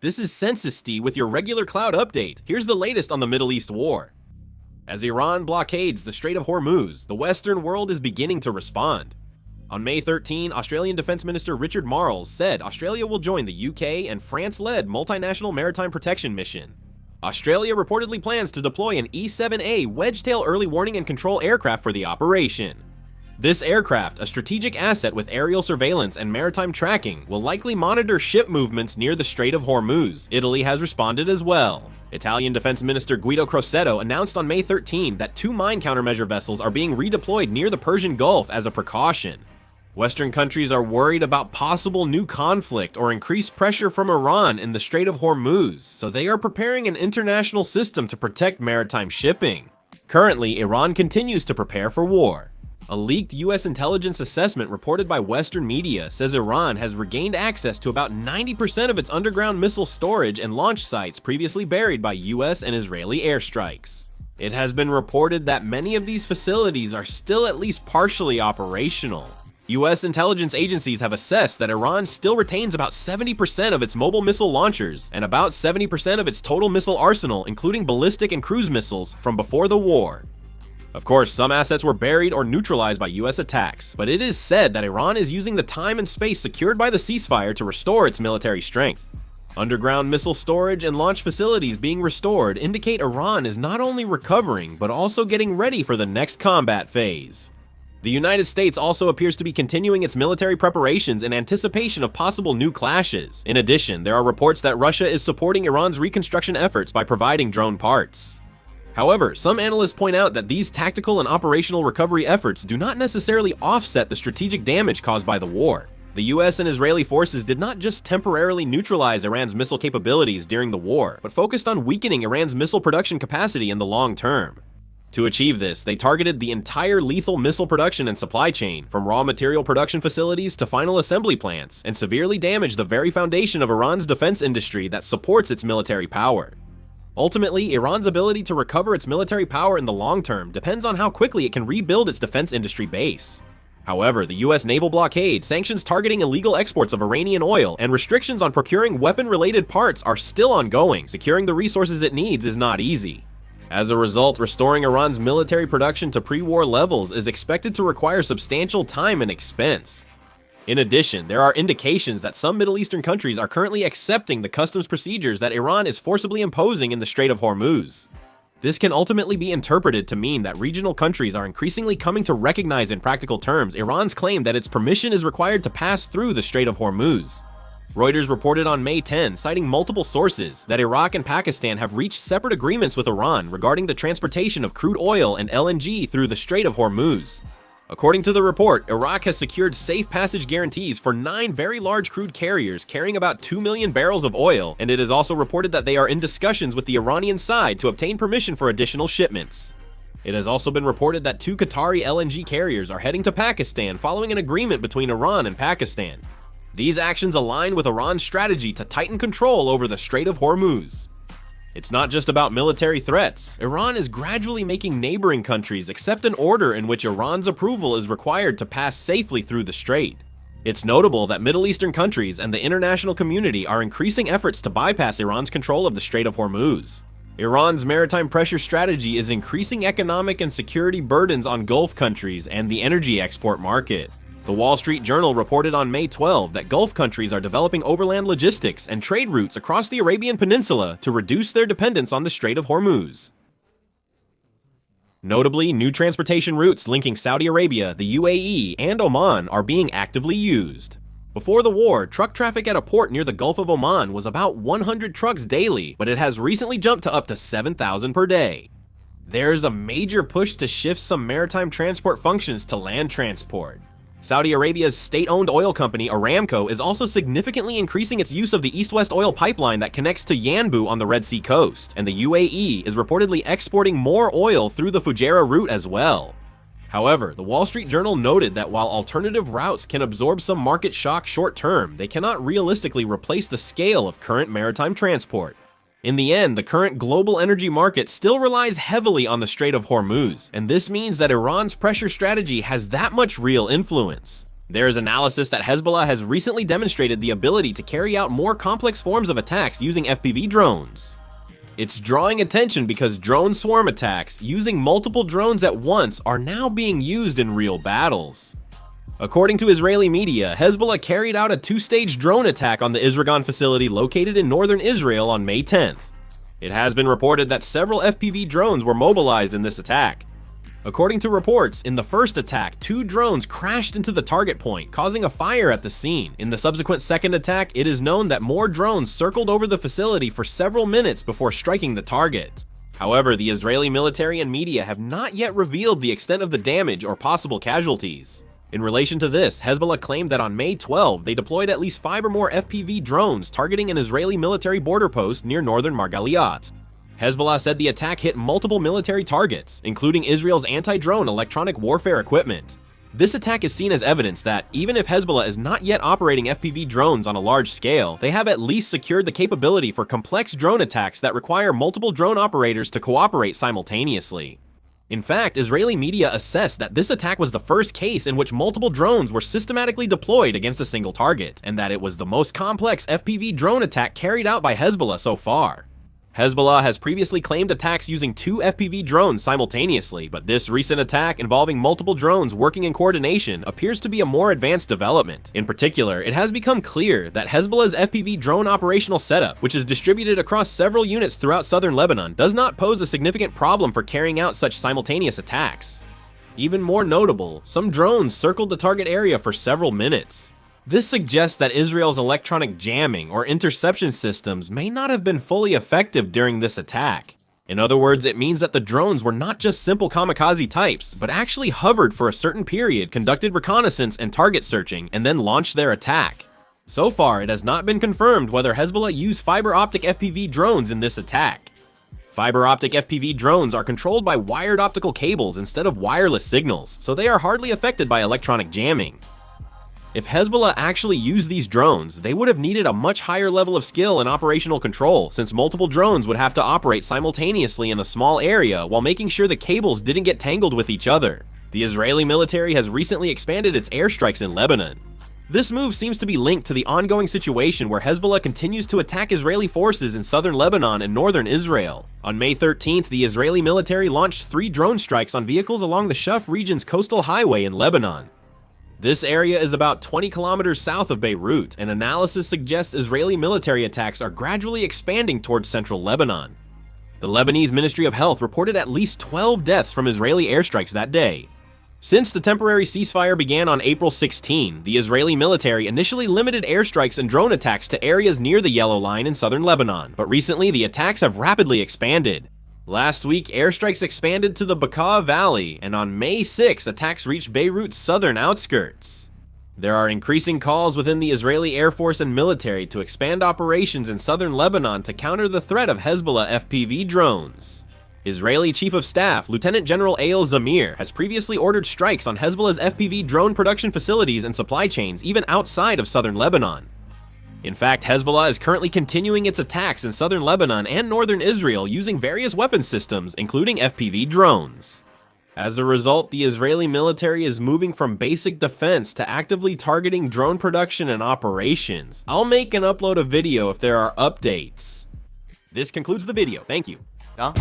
This is Census D with your regular cloud update. Here's the latest on the Middle East war. As Iran blockades the Strait of Hormuz, the Western world is beginning to respond. On May 13, Australian Defence Minister Richard Marles said Australia will join the UK and France-led multinational maritime protection mission. Australia reportedly plans to deploy an E-7A Wedgetail early warning and control aircraft for the operation. This aircraft, a strategic asset with aerial surveillance and maritime tracking, will likely monitor ship movements near the Strait of Hormuz. Italy has responded as well. Italian Defense Minister Guido Crosetto announced on May 13 that 2 mine countermeasure vessels are being redeployed near the Persian Gulf as a precaution. Western countries are worried about possible new conflict or increased pressure from Iran in the Strait of Hormuz, so they are preparing an international system to protect maritime shipping. Currently, Iran continues to prepare for war. A leaked US intelligence assessment reported by Western media says Iran has regained access to about 90% of its underground missile storage and launch sites previously buried by US and Israeli airstrikes. It has been reported that many of these facilities are still at least partially operational. US intelligence agencies have assessed that Iran still retains about 70% of its mobile missile launchers and about 70% of its total missile arsenal, including ballistic and cruise missiles, from before the war. Of course, some assets were buried or neutralized by US attacks, but it is said that Iran is using the time and space secured by the ceasefire to restore its military strength. Underground missile storage and launch facilities being restored indicate Iran is not only recovering, but also getting ready for the next combat phase. The United States also appears to be continuing its military preparations in anticipation of possible new clashes. In addition, there are reports that Russia is supporting Iran's reconstruction efforts by providing drone parts. However, some analysts point out that these tactical and operational recovery efforts do not necessarily offset the strategic damage caused by the war. The US and Israeli forces did not just temporarily neutralize Iran's missile capabilities during the war, but focused on weakening Iran's missile production capacity in the long term. To achieve this, they targeted the entire lethal missile production and supply chain, from raw material production facilities to final assembly plants, and severely damaged the very foundation of Iran's defense industry that supports its military power. Ultimately, Iran's ability to recover its military power in the long term depends on how quickly it can rebuild its defense industry base. However, the US naval blockade, sanctions targeting illegal exports of Iranian oil, and restrictions on procuring weapon-related parts are still ongoing. Securing the resources it needs is not easy. As a result, restoring Iran's military production to pre-war levels is expected to require substantial time and expense. In addition, there are indications that some Middle Eastern countries are currently accepting the customs procedures that Iran is forcibly imposing in the Strait of Hormuz. This can ultimately be interpreted to mean that regional countries are increasingly coming to recognize in practical terms Iran's claim that its permission is required to pass through the Strait of Hormuz. Reuters reported on May 10, citing multiple sources, that Iraq and Pakistan have reached separate agreements with Iran regarding the transportation of crude oil and LNG through the Strait of Hormuz. According to the report, Iraq has secured safe passage guarantees for 9 very large crude carriers carrying about 2 million barrels of oil, and it is also reported that they are in discussions with the Iranian side to obtain permission for additional shipments. It has also been reported that 2 Qatari LNG carriers are heading to Pakistan following an agreement between Iran and Pakistan. These actions align with Iran's strategy to tighten control over the Strait of Hormuz. It's not just about military threats. Iran is gradually making neighboring countries accept an order in which Iran's approval is required to pass safely through the strait. It's notable that Middle Eastern countries and the international community are increasing efforts to bypass Iran's control of the Strait of Hormuz. Iran's maritime pressure strategy is increasing economic and security burdens on Gulf countries and the energy export market. The Wall Street Journal reported on May 12 that Gulf countries are developing overland logistics and trade routes across the Arabian Peninsula to reduce their dependence on the Strait of Hormuz. Notably, new transportation routes linking Saudi Arabia, the UAE, and Oman are being actively used. Before the war, truck traffic at a port near the Gulf of Oman was about 100 trucks daily, but it has recently jumped to up to 7,000 per day. There's a major push to shift some maritime transport functions to land transport. Saudi Arabia's state-owned oil company Aramco is also significantly increasing its use of the East-West oil pipeline that connects to Yanbu on the Red Sea coast, and the UAE is reportedly exporting more oil through the Fujairah route as well. However, the Wall Street Journal noted that while alternative routes can absorb some market shock short-term, they cannot realistically replace the scale of current maritime transport. In the end, the current global energy market still relies heavily on the Strait of Hormuz, and this means that Iran's pressure strategy has that much real influence. There is analysis that Hezbollah has recently demonstrated the ability to carry out more complex forms of attacks using FPV drones. It's drawing attention because drone swarm attacks using multiple drones at once are now being used in real battles. According to Israeli media, Hezbollah carried out a two-stage drone attack on the Izragan facility located in northern Israel on May 10th. It has been reported that several FPV drones were mobilized in this attack. According to reports, in the first attack, 2 drones crashed into the target point, causing a fire at the scene. In the subsequent second attack, it is known that more drones circled over the facility for several minutes before striking the target. However, the Israeli military and media have not yet revealed the extent of the damage or possible casualties. In relation to this, Hezbollah claimed that on May 12, they deployed at least 5 or more FPV drones targeting an Israeli military border post near northern Margaliat. Hezbollah said the attack hit multiple military targets, including Israel's anti-drone electronic warfare equipment. This attack is seen as evidence that, even if Hezbollah is not yet operating FPV drones on a large scale, they have at least secured the capability for complex drone attacks that require multiple drone operators to cooperate simultaneously. In fact, Israeli media assessed that this attack was the first case in which multiple drones were systematically deployed against a single target, and that it was the most complex FPV drone attack carried out by Hezbollah so far. Hezbollah has previously claimed attacks using 2 FPV drones simultaneously, but this recent attack involving multiple drones working in coordination appears to be a more advanced development. In particular, it has become clear that Hezbollah's FPV drone operational setup, which is distributed across several units throughout southern Lebanon, does not pose a significant problem for carrying out such simultaneous attacks. Even more notable, some drones circled the target area for several minutes. This suggests that Israel's electronic jamming or interception systems may not have been fully effective during this attack. In other words, it means that the drones were not just simple kamikaze types, but actually hovered for a certain period, conducted reconnaissance and target searching, and then launched their attack. So far, it has not been confirmed whether Hezbollah used fiber optic FPV drones in this attack. Fiber optic FPV drones are controlled by wired optical cables instead of wireless signals, so they are hardly affected by electronic jamming. If Hezbollah actually used these drones, they would have needed a much higher level of skill and operational control, since multiple drones would have to operate simultaneously in a small area while making sure the cables didn't get tangled with each other. The Israeli military has recently expanded its airstrikes in Lebanon. This move seems to be linked to the ongoing situation where Hezbollah continues to attack Israeli forces in southern Lebanon and northern Israel. On May 13th, the Israeli military launched 3 drone strikes on vehicles along the Shuf region's coastal highway in Lebanon. This area is about 20 kilometers south of Beirut, and analysis suggests Israeli military attacks are gradually expanding towards central Lebanon. The Lebanese Ministry of Health reported at least 12 deaths from Israeli airstrikes that day. Since the temporary ceasefire began on April 16, the Israeli military initially limited airstrikes and drone attacks to areas near the Yellow Line in southern Lebanon, but recently the attacks have rapidly expanded. Last week, airstrikes expanded to the Bekaa Valley, and on May 6, attacks reached Beirut's southern outskirts. There are increasing calls within the Israeli Air Force and military to expand operations in southern Lebanon to counter the threat of Hezbollah FPV drones. Israeli Chief of Staff Lieutenant General Eyal Zamir has previously ordered strikes on Hezbollah's FPV drone production facilities and supply chains even outside of southern Lebanon. In fact, Hezbollah is currently continuing its attacks in southern Lebanon and northern Israel using various weapon systems, including FPV drones. As a result, the Israeli military is moving from basic defense to actively targeting drone production and operations. I'll make and upload a video if there are updates. This concludes the video. Thank you. Ja?